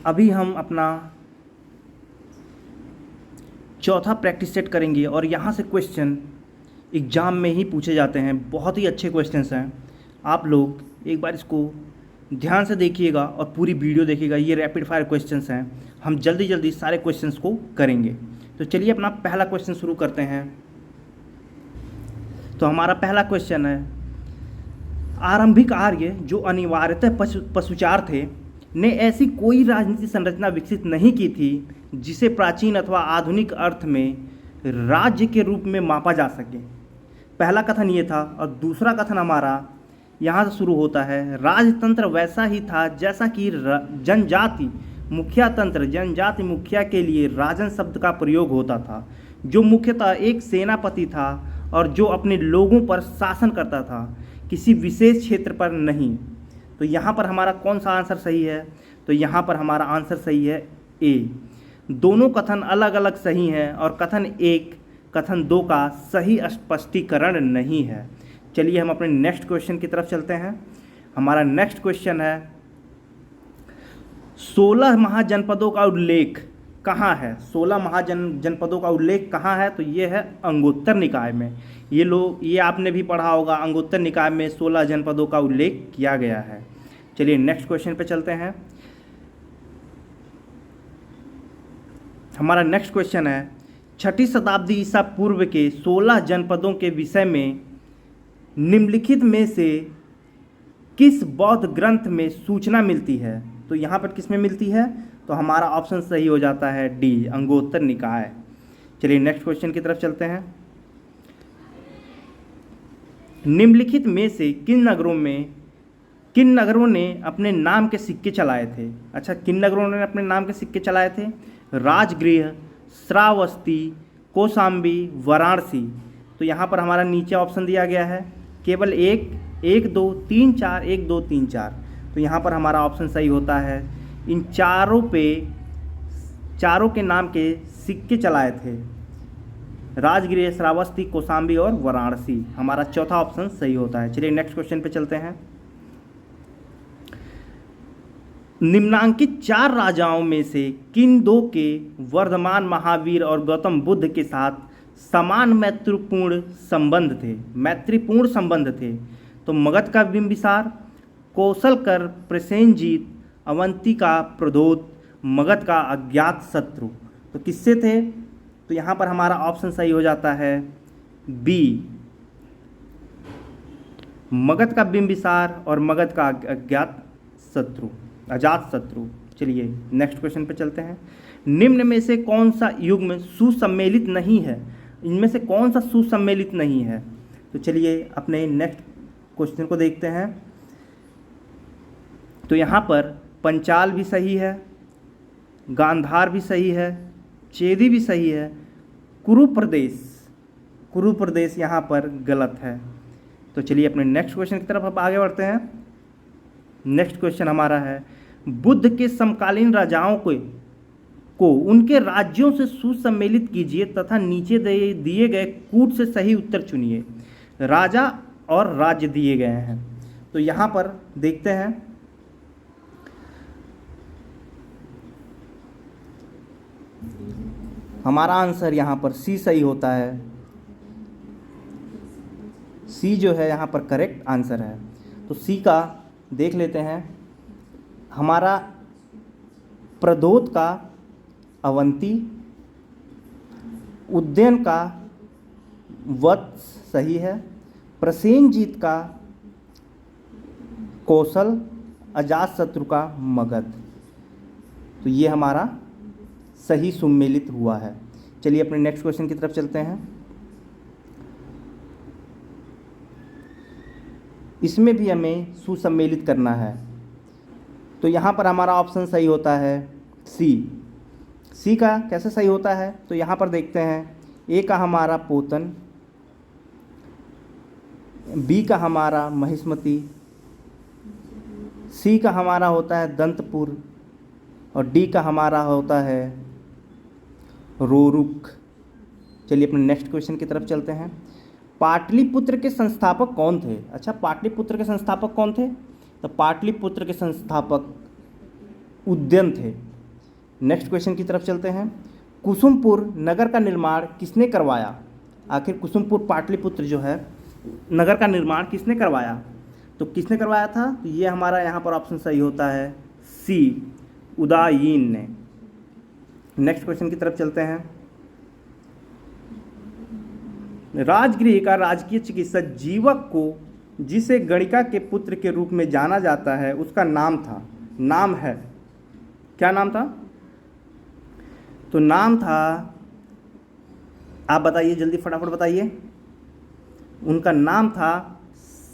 अभी हम अपना चौथा प्रैक्टिस सेट करेंगे और यहाँ से क्वेश्चन एग्ज़ाम में ही पूछे जाते हैं। बहुत ही अच्छे क्वेश्चंस हैं। आप लोग एक बार इसको ध्यान से देखिएगा और पूरी वीडियो देखिएगा। ये रैपिड फायर क्वेश्चंस हैं। हम जल्दी जल्दी सारे क्वेश्चंस को करेंगे। तो चलिए अपना पहला क्वेश्चन शुरू करते हैं। तो हमारा पहला क्वेश्चन है, आरंभिक आर्य जो अनिवार्यतः पशुचार थे ने ऐसी कोई राजनीतिक संरचना विकसित नहीं की थी जिसे प्राचीन अथवा आधुनिक अर्थ में राज्य के रूप में मापा जा सके। पहला कथन ये था। और दूसरा कथन हमारा यहाँ से शुरू होता है, राजतंत्र वैसा ही था जैसा कि जनजाति मुखिया तंत्र जनजाति मुखिया के लिए राजन शब्द का प्रयोग होता था, जो मुख्यतः एक सेनापति था और जो अपने लोगों पर शासन करता था, किसी विशेष क्षेत्र पर नहीं। तो यहाँ पर हमारा कौन सा आंसर सही है? तो यहाँ पर हमारा आंसर सही है ए। दोनों कथन अलग अलग सही हैं और कथन एक कथन दो का सही स्पष्टीकरण नहीं है। चलिए हम अपने नेक्स्ट क्वेश्चन की तरफ चलते हैं। हमारा नेक्स्ट क्वेश्चन है, 16 महाजनपदों का उल्लेख कहाँ है? 16 महाजनपदों का उल्लेख कहाँ है? तो ये है अंगुत्तर निकाय में। ये आपने भी पढ़ा होगा, अंगुत्तर निकाय में 16 जनपदों का उल्लेख किया गया है। चलिए नेक्स्ट क्वेश्चन पे चलते हैं। हमारा नेक्स्ट क्वेश्चन है, 6ठी शताब्दी ईसा पूर्व के 16 जनपदों के विषय में निम्नलिखित में से किस बौद्ध ग्रंथ में सूचना मिलती है? तो यहाँ पर किस में मिलती है? तो हमारा ऑप्शन सही हो जाता है डी, अंगुत्तर निकाय। चलिए नेक्स्ट क्वेश्चन की तरफ चलते हैं। निम्नलिखित में से किन नगरों ने अपने नाम के सिक्के चलाए थे? अच्छा, किन नगरों ने अपने नाम के सिक्के चलाए थे? राजगृह, श्रावस्ती, कौशाम्बी, वाराणसी। तो यहाँ पर हमारा नीचे ऑप्शन दिया गया है केवल 1 2 3 4 1 2 3 4। तो यहाँ पर हमारा ऑप्शन सही होता है। इन चारों के नाम के सिक्के चलाए थे, राजगृह, श्रावस्ती, कौशाम्बी और वाराणसी। हमारा चौथा ऑप्शन सही होता है। चलिए नेक्स्ट क्वेश्चन पे चलते हैं। निम्नांकित 4 राजाओं में से किन दो के वर्धमान महावीर और गौतम बुद्ध के साथ समान मैत्रीपूर्ण संबंध थे? तो मगध का बिंबिसार, कौशलकर प्रसेनजीत, अवंतिका प्रद्योत, मगध का अज्ञात शत्रु। तो किससे थे? तो यहाँ पर हमारा ऑप्शन सही हो जाता है बी, मगध का बिंबिसार और मगध का अजात शत्रु। चलिए नेक्स्ट क्वेश्चन पे चलते हैं। निम्न में से कौन सा युग्म सुसम्मेलित नहीं है? इनमें से कौन सा सुसम्मेलित नहीं है? तो चलिए अपने नेक्स्ट क्वेश्चन को देखते हैं। तो यहाँ पर पंचाल भी सही है, गांधार भी सही है, चेदी भी सही है, कुरु प्रदेश यहाँ पर गलत है। तो चलिए अपने नेक्स्ट क्वेश्चन की तरफ अब आगे बढ़ते हैं। नेक्स्ट क्वेश्चन हमारा है, बुद्ध के समकालीन राजाओं को उनके राज्यों से सुसम्मेलित कीजिए तथा नीचे दिए गए कूट से सही उत्तर चुनिए। राजा और राज्य दिए गए हैं। तो यहाँ पर देखते हैं। हमारा आंसर यहाँ पर सी सही होता है। सी जो है यहाँ पर करेक्ट आंसर है। तो सी का देख लेते हैं। हमारा प्रद्योत का अवंती, उदयन का वत्स सही है, प्रसेनजीत का कौशल, अजातशत्रु का मगध। तो ये हमारा सही सुमेलित हुआ है। चलिए अपने नेक्स्ट क्वेश्चन की तरफ चलते हैं। इसमें भी हमें सुसम्मेलित करना है। तो यहाँ पर हमारा ऑप्शन सही होता है सी का कैसे सही होता है? तो यहाँ पर देखते हैं। ए का हमारा पोतन, बी का हमारा महिष्मती, सी का हमारा होता है दंतपुर और डी का हमारा होता है रोरुक। चलिए अपने नेक्स्ट क्वेश्चन की तरफ चलते हैं। पाटलिपुत्र के संस्थापक कौन थे? अच्छा, पाटलिपुत्र के संस्थापक कौन थे? तो पाटलिपुत्र के संस्थापक उदयन थे। नेक्स्ट क्वेश्चन की तरफ चलते हैं। कुसुमपुर नगर का निर्माण किसने करवाया? आखिर कुसुमपुर पाटलिपुत्र जो है नगर का निर्माण किसने करवाया? तो किसने करवाया था? तो ये हमारा यहाँ पर ऑप्शन सही होता है सी, उदायीन ने। नेक्स्ट क्वेश्चन की तरफ चलते हैं। राजगृह का राजकीय चिकित्सक जीवक को जिसे गणिका के पुत्र के रूप में जाना जाता है उसका नाम था, नाम है, क्या नाम था? तो नाम था, आप बताइए जल्दी फटाफट बताइए। उनका नाम था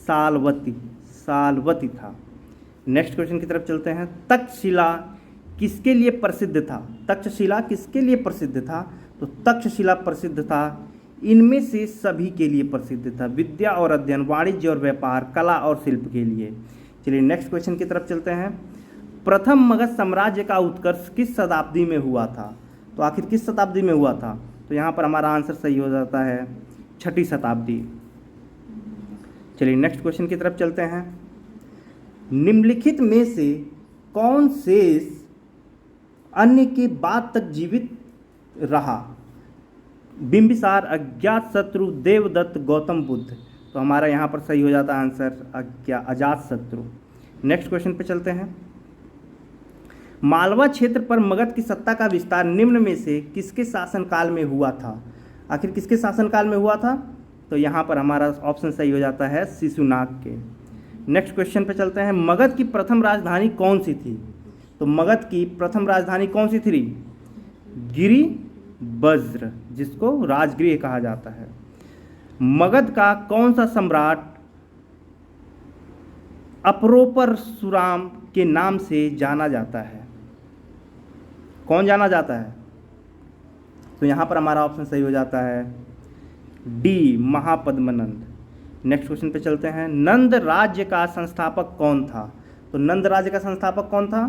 सालवती, सालवती था। नेक्स्ट क्वेश्चन की तरफ चलते हैं। तक्षशिला किसके लिए प्रसिद्ध था? तक्षशिला किसके लिए प्रसिद्ध था? तो तक्षशिला प्रसिद्ध था, इनमें से सभी के लिए प्रसिद्ध था, विद्या और अध्ययन, वाणिज्य और व्यापार, कला और शिल्प के लिए। चलिए नेक्स्ट क्वेश्चन की तरफ चलते हैं। प्रथम मगध साम्राज्य का उत्कर्ष किस शताब्दी में हुआ था? तो आखिर किस शताब्दी में हुआ था? तो यहाँ पर हमारा आंसर सही हो जाता है 6ठी शताब्दी। चलिए नेक्स्ट क्वेश्चन की तरफ चलते हैं। निम्नलिखित में से कौन शेष अन्य के बाद तक जीवित रहा? बिंबिसार, अज्ञातशत्रु, देवदत्त, गौतम बुद्ध। तो हमारा यहाँ पर सही हो जाता है आंसर अजातशत्रु। नेक्स्ट क्वेश्चन पे चलते हैं। मालवा क्षेत्र पर मगध की सत्ता का विस्तार निम्न में से किसके शासनकाल में हुआ था? आखिर किसके शासनकाल में हुआ था? तो यहाँ पर हमारा ऑप्शन सही हो जाता है शिशुनाग के। नेक्स्ट क्वेश्चन पे चलते हैं। मगध की प्रथम राजधानी कौन सी थी? तो मगध की प्रथम राजधानी कौन सी थी? गिरि वज्र, जिसको राजगृह कहा जाता है। मगध का कौन सा सम्राट अपरोपरशुराम के नाम से जाना जाता है? कौन जाना जाता है? तो यहाँ पर हमारा ऑप्शन सही हो जाता है डी, महापद्मनंद। नेक्स्ट क्वेश्चन पे चलते हैं। नंद राज्य का संस्थापक कौन था? तो नंद राज्य का संस्थापक कौन था?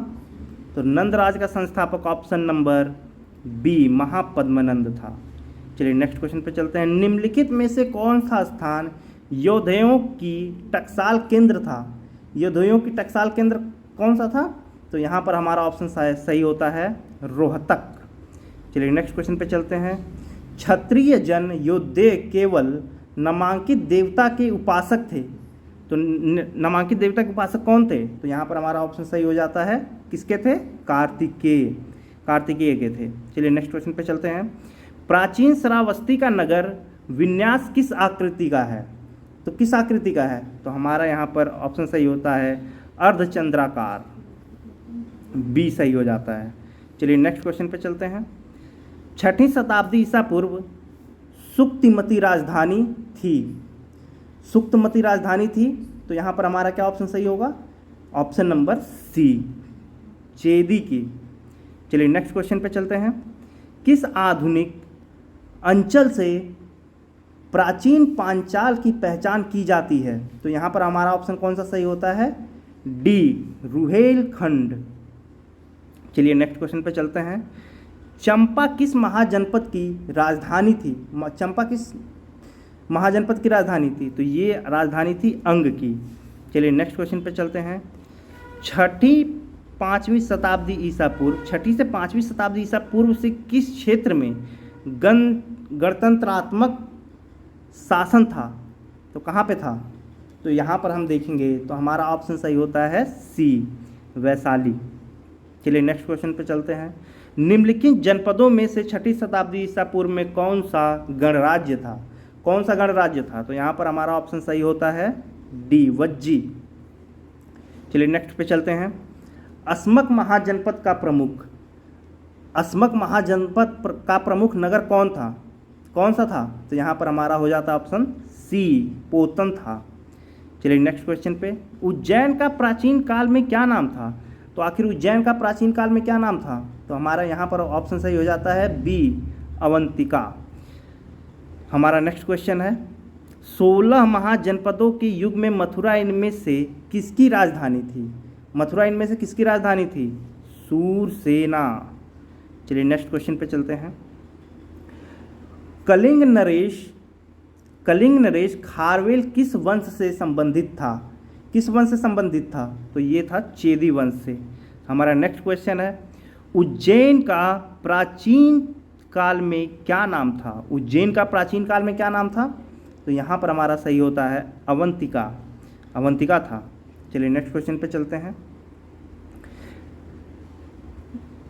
तो नंद राज्य का संस्थापक ऑप्शन नंबर बी, महापद्मनंद था। चलिए नेक्स्ट क्वेश्चन पे चलते हैं। निम्नलिखित में से कौन सा स्थान योद्धयों की टकसाल केंद्र था? योद्धयों की टकसाल केंद्र कौन सा था? तो यहाँ पर हमारा ऑप्शन सही होता है रोहतक। चलिए नेक्स्ट क्वेश्चन पे चलते हैं। क्षत्रिय जन योद्धे केवल नामांकित देवता के उपासक थे। तो नामांकित देवता के उपासक कौन थे? तो यहाँ पर हमारा ऑप्शन सही हो जाता है किसके थे? कार्तिकेय, कार्तिकेय के थे। चलिए नेक्स्ट क्वेश्चन पे चलते हैं। प्राचीन श्रावस्ती का नगर विन्यास किस आकृति का है? तो किस आकृति का है? तो हमारा यहाँ पर ऑप्शन सही होता है अर्धचंद्राकार, बी सही हो जाता है। चलिए नेक्स्ट क्वेश्चन पे चलते हैं। 6ठी शताब्दी ईसा पूर्व सुक्तिमती राजधानी थी। सुक्तमती राजधानी थी, तो यहाँ पर हमारा क्या ऑप्शन सही होगा? ऑप्शन नंबर सी, चेदी की। चलिए नेक्स्ट क्वेश्चन पे चलते हैं। किस आधुनिक अंचल से प्राचीन पांचाल की पहचान की जाती है? तो यहाँ पर हमारा ऑप्शन कौन सा सही होता है? डी, रुहेलखंड। चलिए नेक्स्ट क्वेश्चन पे चलते हैं। चंपा किस महाजनपद की राजधानी थी? चंपा किस महाजनपद की राजधानी थी? तो ये राजधानी थी अंग की। चलिए नेक्स्ट क्वेश्चन पे चलते हैं। 6ठी 5वीं शताब्दी ईसा पूर्व, 6ठी से 5वीं शताब्दी ईसा पूर्व से किस क्षेत्र में गणतंत्रात्मक शासन था? तो कहाँ पे था? तो यहाँ पर हम देखेंगे तो हमारा ऑप्शन सही होता है सी, वैशाली। चलिए नेक्स्ट क्वेश्चन पे चलते हैं। निम्नलिखित जनपदों में से 6ठी शताब्दी ईसा पूर्व में कौन सा गणराज्य था? कौन सा गणराज्य था? तो यहाँ पर हमारा ऑप्शन सही होता है डी, वज्जी। चलिए नेक्स्ट पे चलते हैं। अस्मक महाजनपद का प्रमुख, अस्मक महाजनपद का प्रमुख नगर कौन था? कौन सा था? तो यहाँ पर हमारा हो जाता है ऑप्शन सी, पोतन था। चलिए नेक्स्ट क्वेश्चन पे। उज्जैन का प्राचीन काल में क्या नाम था? तो आखिर उज्जैन का प्राचीन काल में क्या नाम था? तो हमारा यहाँ पर ऑप्शन सही हो जाता है बी, अवंतिका। हमारा नेक्स्ट क्वेश्चन है। 16 महाजनपदों के युग में मथुरा इनमें से किसकी राजधानी थी? मथुरा इनमें से किसकी राजधानी थी? सूरसेना। चलिए नेक्स्ट क्वेश्चन पे चलते हैं। कलिंग नरेश खारवेल किस वंश से संबंधित था? किस वंश से संबंधित था? तो ये था चेदी वंश से। हमारा नेक्स्ट क्वेश्चन है। उज्जैन का प्राचीन काल में क्या नाम था? उज्जैन का प्राचीन काल में क्या नाम था? तो यहाँ पर हमारा सही होता है अवंतिका। अवंतिका था। चलिए नेक्स्ट क्वेश्चन पे चलते हैं।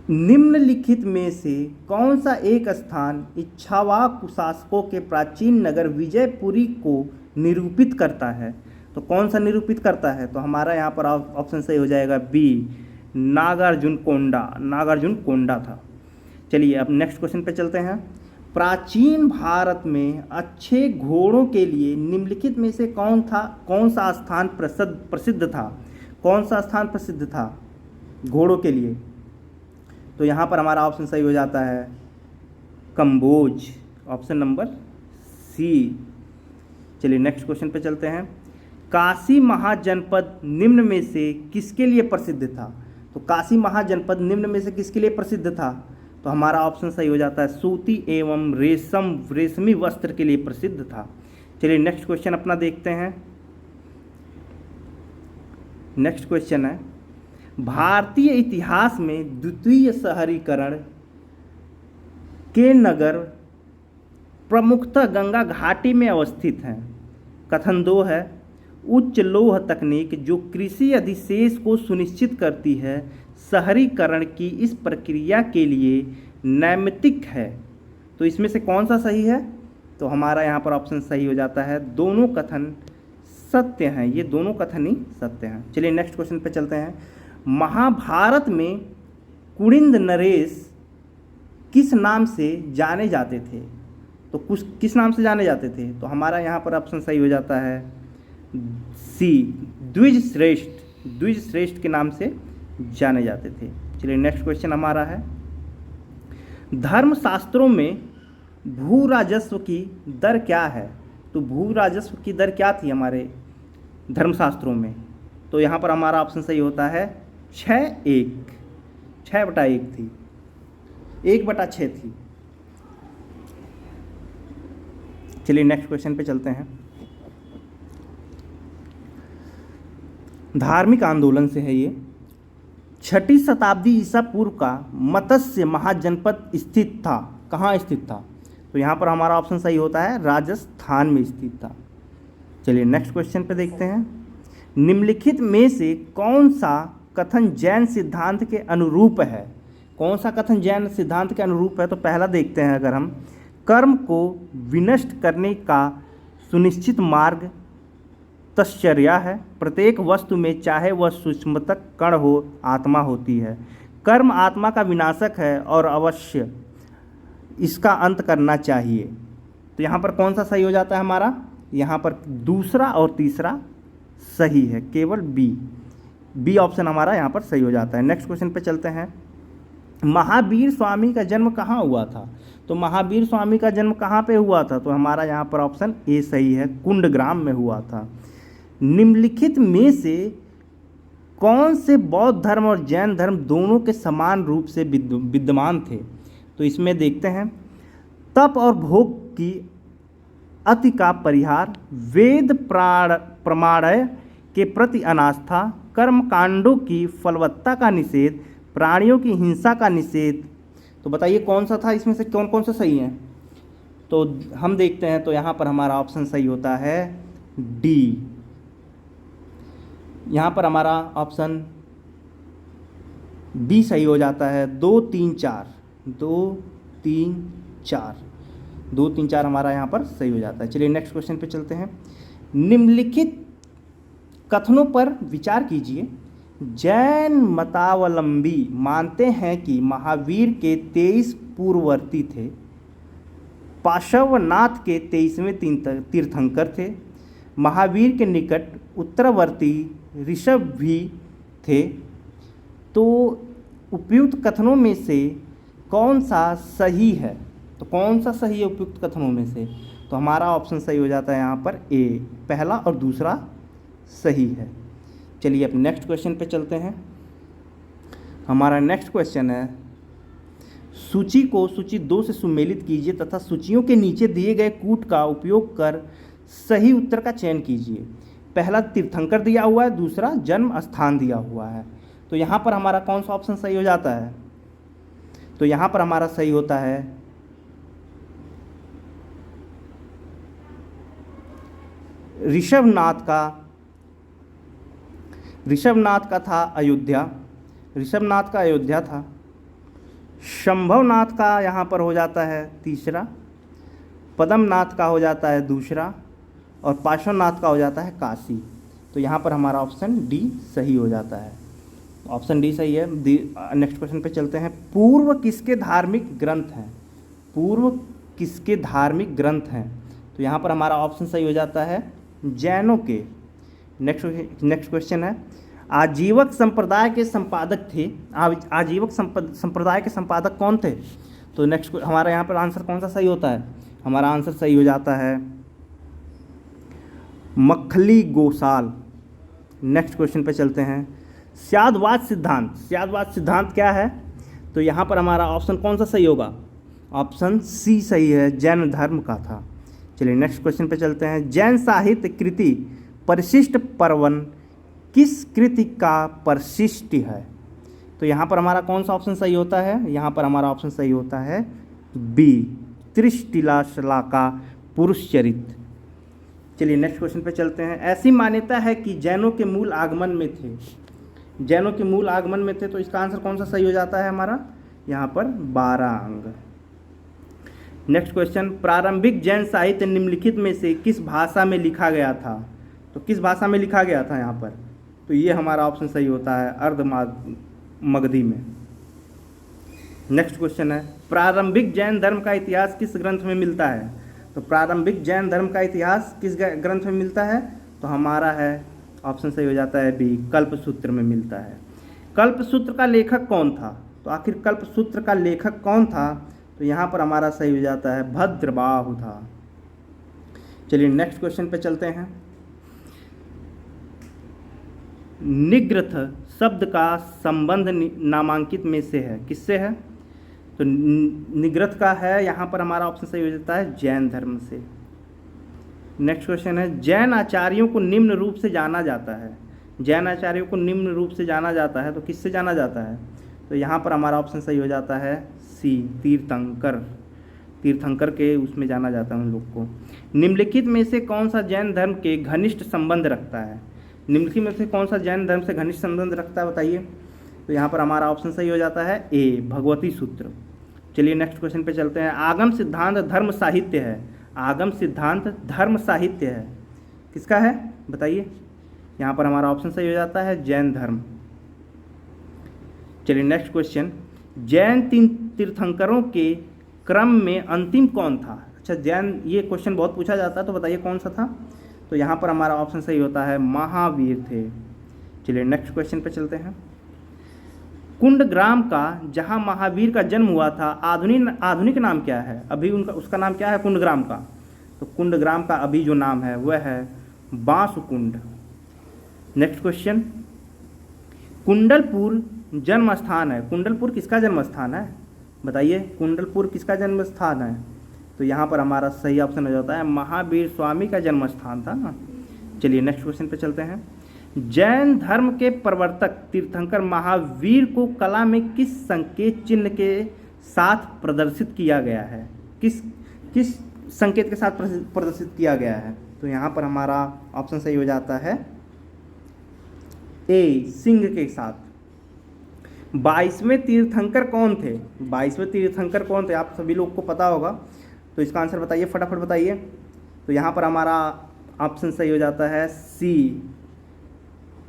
निम्नलिखित में से कौन सा एक स्थान इक्ष्वाकु शासकों के प्राचीन नगर विजयपुरी को निरूपित करता है? तो कौन सा निरूपित करता है? तो हमारा यहाँ पर ऑप्शन सही हो जाएगा बी, नागार्जुनकोंडा। नागार्जुनकोंडा था। चलिए अब नेक्स्ट क्वेश्चन पे चलते हैं। प्राचीन भारत में अच्छे घोड़ों के लिए निम्नलिखित में से कौन सा स्थान प्रसिद्ध था? कौन सा स्थान प्रसिद्ध था घोड़ों के लिए? तो यहाँ पर हमारा ऑप्शन सही हो जाता है कंबोज, ऑप्शन नंबर सी। चलिए नेक्स्ट क्वेश्चन पे चलते हैं। काशी महाजनपद निम्न में से किसके लिए प्रसिद्ध था? तो काशी महाजनपद निम्न में से किसके लिए प्रसिद्ध था? तो हमारा ऑप्शन सही हो जाता है सूती एवं रेशमी वस्त्र के लिए प्रसिद्ध था। चलिए नेक्स्ट क्वेश्चन अपना देखते हैं। नेक्स्ट क्वेश्चन है, भारतीय इतिहास में द्वितीय शहरीकरण के नगर प्रमुखतः गंगा घाटी में अवस्थित हैं। कथन 2 है, उच्च लौह तकनीक जो कृषि अधिशेष को सुनिश्चित करती है शहरीकरण की इस प्रक्रिया के लिए नैमित्तिक है। तो इसमें से कौन सा सही है? तो हमारा यहाँ पर ऑप्शन सही हो जाता है दोनों कथन सत्य हैं। ये दोनों कथन ही सत्य हैं। चलिए नेक्स्ट क्वेश्चन पे चलते हैं। महाभारत में कुणिंद नरेश किस नाम से जाने जाते थे? तो किस नाम से जाने जाते थे? तो हमारा यहाँ पर ऑप्शन सही हो जाता है सी, द्विज श्रेष्ठ के नाम से जाने जाते थे। चलिए नेक्स्ट क्वेश्चन हमारा है, धर्मशास्त्रों में भू राजस्व की दर क्या है? तो भू राजस्व की दर क्या थी हमारे धर्मशास्त्रों में? तो यहाँ पर हमारा ऑप्शन सही होता है 6/1 थी, 1/6 थी। चलिए नेक्स्ट क्वेश्चन पे चलते हैं। धार्मिक आंदोलन से है ये। 6ठी शताब्दी ईसा पूर्व का मत्स्य महाजनपद स्थित था। कहाँ स्थित था? तो यहाँ पर हमारा ऑप्शन सही होता है राजस्थान में स्थित था। चलिए नेक्स्ट क्वेश्चन पे देखते हैं। निम्नलिखित में से कौन सा कथन जैन सिद्धांत के अनुरूप है? कौन सा कथन जैन सिद्धांत के अनुरूप है? तो पहला देखते हैं, अगर हम कर्म को विनष्ट करने का सुनिश्चित मार्ग तश्चर्या है। प्रत्येक वस्तु में चाहे वह सूक्ष्मतम कण हो आत्मा होती है। कर्म आत्मा का विनाशक है और अवश्य इसका अंत करना चाहिए। तो यहाँ पर कौन सा सही हो जाता है हमारा? यहाँ पर दूसरा और तीसरा सही है, केवल बी ऑप्शन हमारा यहाँ पर सही हो जाता है। नेक्स्ट क्वेश्चन पे चलते हैं। महावीर स्वामी का जन्म कहाँ हुआ था? तो महावीर स्वामी का जन्म कहाँ पे हुआ था? तो हमारा यहाँ पर ऑप्शन ए सही है, कुंडग्राम में हुआ था। निम्नलिखित में से कौन से बौद्ध धर्म और जैन धर्म दोनों के समान रूप से विद्यमान थे? तो इसमें देखते हैं, तप और भोग की अति का परिहार, वेद प्रमाणय के प्रति अनास्था, कर्म कांडों की फलवत्ता का निषेध, प्राणियों की हिंसा का निषेध। तो बताइए कौन सा था इसमें से, कौन कौन सा सही है? तो हम देखते हैं, तो यहाँ पर हमारा ऑप्शन सही होता है डी। यहाँ पर हमारा ऑप्शन बी सही हो जाता है, 2, 3, 4 हमारा यहाँ पर सही हो जाता है। चलिए नेक्स्ट क्वेश्चन पे चलते हैं। निम्नलिखित कथनों पर विचार कीजिए। जैन मतावलंबी मानते हैं कि महावीर के 23 पूर्ववर्ती थे, पार्श्वनाथ के 23वें तीर्थंकर थे, महावीर के निकट उत्तरवर्ती ऋषभ भी थे। तो उपयुक्त कथनों में से कौन सा सही है? तो कौन सा सही है उपयुक्त कथनों में से? तो हमारा ऑप्शन सही हो जाता है यहाँ पर ए, पहला और दूसरा सही है। चलिए अब नेक्स्ट क्वेश्चन पे चलते हैं। हमारा नेक्स्ट क्वेश्चन है, सूची को सूची 2 से सुमेलित कीजिए तथा सूचियों के नीचे दिए गए कूट का उपयोग कर सही उत्तर का चयन कीजिए। पहला तीर्थंकर दिया हुआ है, दूसरा जन्म स्थान दिया हुआ है। तो यहाँ पर हमारा कौन सा ऑप्शन सही हो जाता है? तो यहाँ पर हमारा सही होता है ऋषभनाथ का था अयोध्या, ऋषभनाथ का अयोध्या था। शंभवनाथ का यहाँ पर हो जाता है तीसरा, पद्मनाथ का हो जाता है दूसरा, और पार्श्वनाथ का हो जाता है काशी। तो यहाँ पर हमारा ऑप्शन डी सही हो जाता है, ऑप्शन डी सही है। नेक्स्ट क्वेश्चन पे चलते हैं। पूर्व किसके धार्मिक ग्रंथ हैं? पूर्व किसके धार्मिक ग्रंथ हैं? तो यहाँ पर हमारा ऑप्शन सही हो जाता है जैनों के। नेक्स्ट क्वेश्चन है, आजीवक संप्रदाय के संपादक थे, आजीवक संप्रदाय के संपादक कौन थे? तो नेक्स्ट हमारा यहाँ पर आंसर कौन सा सही होता है? हमारा आंसर सही हो जाता है मखली गोसाल। नेक्स्ट क्वेश्चन पे चलते हैं। स्यादवाद सिद्धांत क्या है? तो यहाँ पर हमारा ऑप्शन कौन सा सही होगा? ऑप्शन सी सही है, जैन धर्म का था। चलिए नेक्स्ट क्वेश्चन पे चलते हैं। जैन साहित्य कृति परिशिष्ट पर्वन किस कृति का परिशिष्ट है? तो यहाँ पर हमारा कौन सा ऑप्शन सही होता है? यहाँ पर हमारा ऑप्शन सही होता है बी, त्रिशतिलाशला का पुरुष चरित्र। चलिए नेक्स्ट क्वेश्चन पे चलते हैं। ऐसी मान्यता है कि जैनों के मूल आगमन में थे, जैनों के मूल आगमन में थे। तो इसका आंसर कौन सा सही हो जाता है हमारा? यहाँ पर बारांग। नेक्स्ट क्वेश्चन, प्रारंभिक जैन साहित्य निम्नलिखित में से किस भाषा में लिखा गया था? तो किस भाषा में लिखा गया था यहाँ पर? तो ये हमारा ऑप्शन सही होता है अर्ध मगधी में। नेक्स्ट क्वेश्चन है, प्रारंभिक जैन धर्म का इतिहास किस ग्रंथ में मिलता है? तो प्रारंभिक जैन धर्म का इतिहास किस ग्रंथ में मिलता है? तो हमारा है ऑप्शन सही हो जाता है बी, कल्पसूत्र में मिलता है। कल्पसूत्र का लेखक कौन था? तो आखिर कल्पसूत्र का लेखक कौन था? तो यहाँ पर हमारा सही हो जाता है भद्रबाहु था। चलिए नेक्स्ट क्वेश्चन पे चलते हैं। निग्रथ शब्द का संबंध नामांकित में से है, किससे है? तो निग्रथ का है, यहाँ पर हमारा ऑप्शन सही हो जाता है जैन धर्म से। नेक्स्ट क्वेश्चन है, जैन आचार्यों को निम्न रूप से जाना जाता है, जैन आचार्यों को निम्न रूप से जाना जाता है, तो किससे जाना जाता है? तो यहाँ पर हमारा ऑप्शन सही हो जाता है सी, तीर्थंकर, तीर्थंकर के उसमें जाना जाता है उन लोग को। निम्नलिखित में से कौन सा जैन धर्म के घनिष्ठ संबंध रखता है? निम्नलिखित में से कौन सा जैन धर्म से घनिष्ठ संबंध रखता है, बताइए। तो यहाँ पर हमारा ऑप्शन सही हो जाता है ए, भगवती सूत्र। चलिए नेक्स्ट क्वेश्चन पे चलते हैं। आगम सिद्धांत धर्म साहित्य है, आगम सिद्धांत धर्म साहित्य है, किसका है बताइए। यहाँ पर हमारा ऑप्शन सही हो जाता है जैन धर्म। चलिए नेक्स्ट क्वेश्चन, जैन तीन तीर्थंकरों के क्रम में अंतिम कौन था? अच्छा जैन, ये क्वेश्चन बहुत पूछा जाता है, तो बताइए कौन सा था? तो यहाँ पर हमारा ऑप्शन सही होता है महावीर थे। चलिए नेक्स्ट क्वेश्चन पे चलते हैं। कुंडग्राम का जहाँ महावीर का जन्म हुआ था, आधुनिक नाम क्या है? अभी उसका नाम क्या है कुंडग्राम का? तो कुंडग्राम का अभी जो नाम है वह है बांसुकुंड। नेक्स्ट क्वेश्चन, कुंडलपुर जन्म स्थान है, कुंडलपुर किसका जन्म स्थान है बताइए, कुंडलपुर किसका जन्म स्थान है? तो यहाँ पर हमारा सही ऑप्शन हो जाता है महावीर स्वामी का जन्म स्थान था ना। चलिए नेक्स्ट क्वेश्चन पे चलते हैं। जैन धर्म के प्रवर्तक तीर्थंकर महावीर को कला में किस संकेत चिन्ह के साथ प्रदर्शित किया गया है? किस संकेत के साथ प्रदर्शित किया गया है? तो यहाँ पर हमारा ऑप्शन सही हो जाता है ए, सिंह के साथ। 22वें तीर्थंकर कौन थे? 22वें तीर्थंकर कौन थे? आप सभी लोग को पता होगा, तो इसका आंसर बताइए, फटाफट बताइए। तो यहाँ पर हमारा ऑप्शन सही हो जाता है सी,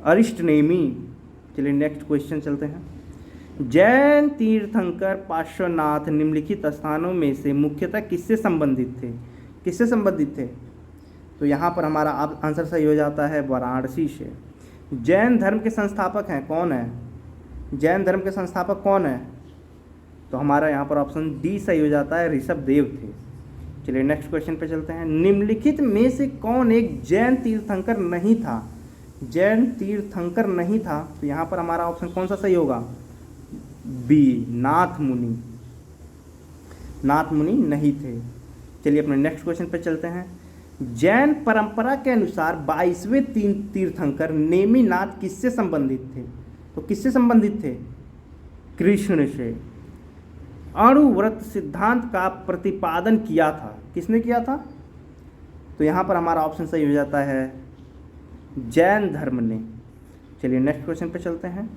अरिष्टनेमी। चलिए नेक्स्ट क्वेश्चन चलते हैं। जैन तीर्थंकर पार्श्वनाथ निम्नलिखित स्थानों में से मुख्यतः किससे संबंधित थे? किससे संबंधित थे? तो यहाँ पर हमारा आंसर सही हो जाता है वाराणसी से। जैन धर्म के संस्थापक हैं, कौन है? जैन धर्म के संस्थापक कौन है? तो हमारा यहाँ पर ऑप्शन डी सही हो जाता है ऋषभदेव थे। चलिए नेक्स्ट क्वेश्चन पे चलते हैं। निम्नलिखित में से कौन एक जैन तीर्थंकर नहीं था? जैन तीर्थंकर नहीं था, तो यहाँ पर हमारा ऑप्शन कौन सा सही होगा? बी, नाथ मुनि। नाथ मुनि नहीं थे। चलिए अपने नेक्स्ट क्वेश्चन पे चलते हैं। जैन परंपरा के अनुसार 22वें तीर्थंकर नेमिनाथ किससे संबंधित थे? तो किससे संबंधित थे? कृष्ण से। अणुव्रत सिद्धांत का प्रतिपादन किया था? किसने किया था? तो यहाँ पर हमारा ऑप्शन सही हो जाता है जैन धर्म ने। चलिए नेक्स्ट क्वेश्चन पे चलते हैं।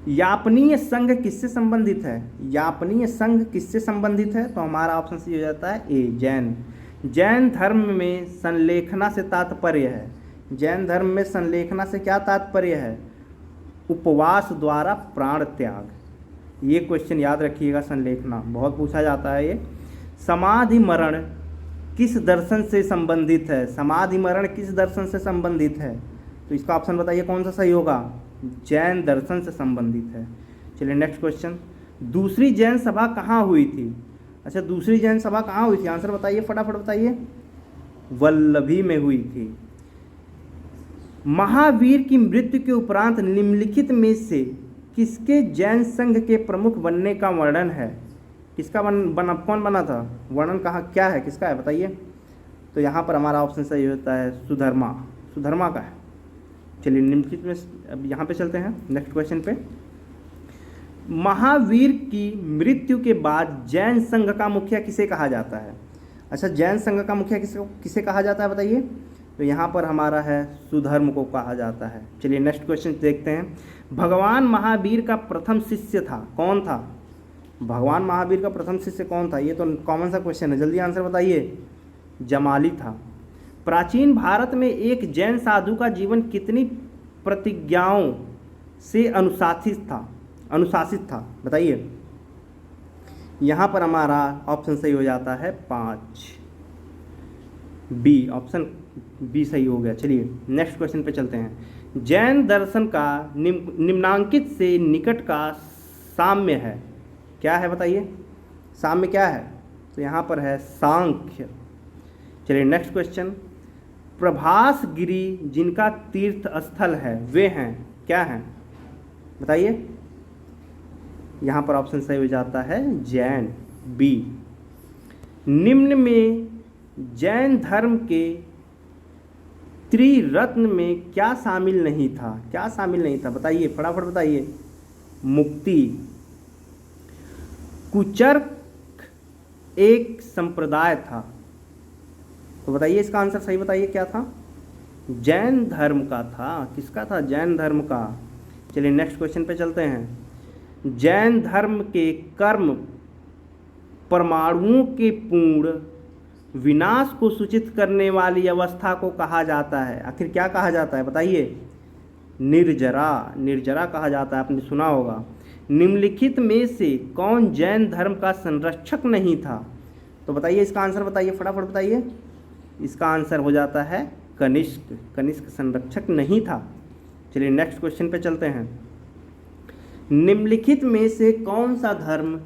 यापनीय संघ किससे संबंधित है? यापनीय संघ किससे संबंधित है? तो हमारा ऑप्शन सही हो जाता है ए, जैन। जैन धर्म में संलेखना से तात्पर्य है, जैन धर्म में संलेखना से क्या तात्पर्य है? उपवास द्वारा प्राण त्याग। ये क्वेश्चन याद रखिएगा, संलेखना बहुत पूछा जाता है ये। समाधि मरण किस दर्शन से संबंधित है? समाधि मरण किस दर्शन से संबंधित है? तो इसका ऑप्शन बताइए कौन सा सही होगा? जैन दर्शन से संबंधित है। चलिए नेक्स्ट क्वेश्चन। दूसरी जैन सभा कहाँ हुई थी? अच्छा, दूसरी जैन सभा कहाँ हुई थी? आंसर बताइए, फटाफट बताइए। वल्लभी में हुई थी। महावीर की मृत्यु के उपरांत निम्नलिखित में से किसके जैन संघ के प्रमुख बनने का वर्णन है? किसका कौन बना था? वर्णन कहाँ क्या है, किसका है बताइए। तो यहाँ पर हमारा ऑप्शन सही होता है सुधर्मा, सुधर्मा का है। चलिए निम्नलिखित में अब यहाँ पे चलते हैं नेक्स्ट क्वेश्चन पे। महावीर की मृत्यु के बाद जैन संघ का मुखिया किसे कहा जाता है? अच्छा, जैन संघ का मुखिया किसे कहा जाता है बताइए। तो यहाँ पर हमारा है सुधर्म को कहा जाता है। चलिए नेक्स्ट क्वेश्चन देखते हैं। भगवान महावीर का प्रथम शिष्य था, कौन था? भगवान महावीर का प्रथम शिष्य कौन था? ये तो कॉमन सा क्वेश्चन है, जल्दी आंसर बताइए। जमाली था। प्राचीन भारत में एक जैन साधु का जीवन कितनी प्रतिज्ञाओं से अनुशासित था बताइए। यहाँ पर हमारा ऑप्शन सही हो जाता है 5, बी, ऑप्शन बी सही हो गया। चलिए नेक्स्ट क्वेश्चन पे चलते हैं। जैन दर्शन का निम्नांकित से निकट का साम्य है, क्या है बताइए? साम्य क्या है? तो यहाँ पर है सांख्य। चलिए नेक्स्ट क्वेश्चन। प्रभास गिरी जिनका तीर्थ स्थल है वे हैं, क्या हैं बताइए। यहाँ पर ऑप्शन सही हो जाता है जैन, बी। निम्न में जैन धर्म के त्रिरत्न में क्या शामिल नहीं था? क्या शामिल नहीं था बताइए, फटाफट बताइए। मुक्ति। कुचर्क एक संप्रदाय था, तो बताइए इसका आंसर सही बताइए क्या था? जैन धर्म का था। किसका था? जैन धर्म का। चलिए नेक्स्ट क्वेश्चन पे चलते हैं। जैन धर्म के कर्म परमाणुओं के पूर्ण विनाश को सूचित करने वाली अवस्था को कहा जाता है। आखिर क्या कहा जाता है बताइए? निर्जरा, निर्जरा कहा जाता है, आपने सुना होगा। निम्नलिखित में से कौन जैन धर्म का संरक्षक नहीं था? तो बताइए इसका आंसर बताइए, फटाफट बताइए। इसका आंसर हो जाता है कनिष्क। कनिष्क संरक्षक नहीं था। चलिए नेक्स्ट क्वेश्चन पे चलते हैं। निम्नलिखित में से कौन सा धर्म